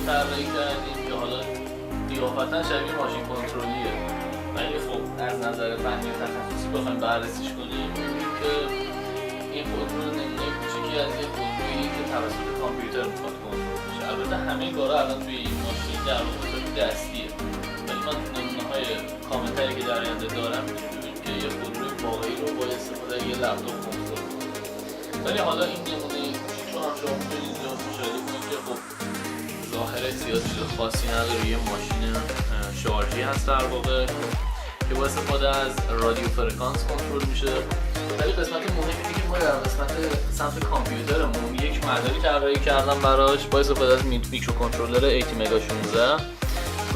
طراحی کردیم که حالا قیافتا شبیه ماشین کنترلیه، ولی خب از نظر فنی و تخصصی بخوایم بررسیش کنیم می‌بینیم که این خودرو نمونه کوچیکی از یک خودرویی که توسط کامپیوتر میخواد کنترل بشه. البته همه کارا الان توی این ماشین در واقع دستیه، ولی من تو نمونه‌های کامل‌تری که در آینده دارم می‌تونیم که یه خودروی واقعی رو با استفاده از یه لپتاپ کنترل کنیم. ولی حالا این نمونه کوچیک رو هم شما می‌تونید اینجا مشاهده کنید که خب ظاهر زیاد چیز خاصی نداره، یه ماشین شارژی هست در واقع که با استفاده از رادیو فرکانس کنترل میشه. ولی قسمت مهمی که ما در قسمت سمت کامپیوترمون یک مداری طراحی کردم براش با استفاده از میکروکنترلر Atmega16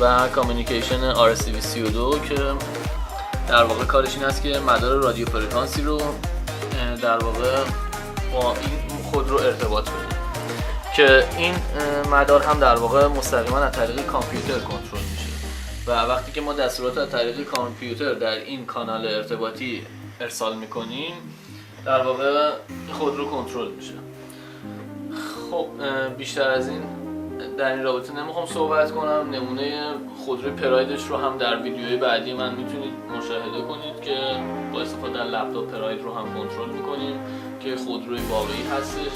و کامیونیکیشن RC32 که در واقع کارش این است که مدار رادیو فرکانسی رو در واقع با این خودرو ارتباط بده، که این مدار هم در واقع مستقیما از طریق کامپیوتر کنترل میشه و وقتی که ما دستورات از طریق کامپیوتر در این کانال ارتباطی ارسال میکنیم در واقع خودرو کنترل میشه. خب بیشتر از این در این رابطه نمیخوام صحبت کنم. نمونه خودروی پرایدش رو هم در ویدیوی بعدی من میتونید مشاهده کنید که با استفاده از لپتاپ پراید رو هم کنترل میکنیم که خودروی واقعی هستش.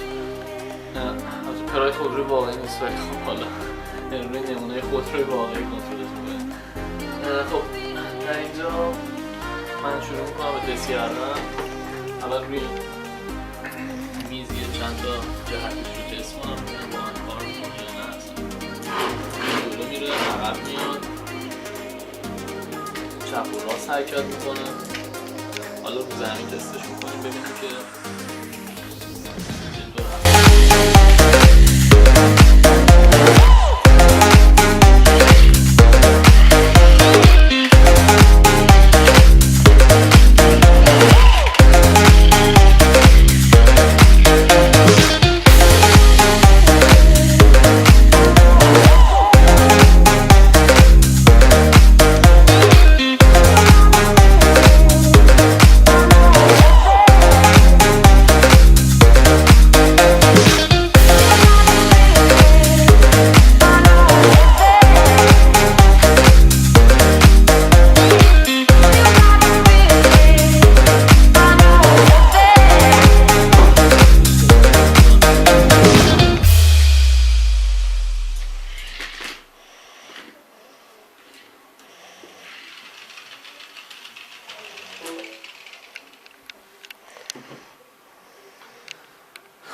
از پراید خودروی واقعی نیست ولی خب حالا روی نمونه خودروی واقعی کنترلش میکنیم. خب در اینجا من شروع میکنم به تست کردن. اول روی میز یه چند تا جهتش رو تست کنم ببینم با هم کار میکنه یا نه. اصلا جلو میره، عقب میاد، چپ و راست حرکت میکنه. حالا رو زمین تستش میکنیم ببینیم که چطور هست.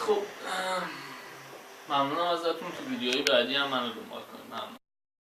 خب ممنونم ازتون. تو ویدیوهای بعدی هم منو دنبال کنید. ممنون.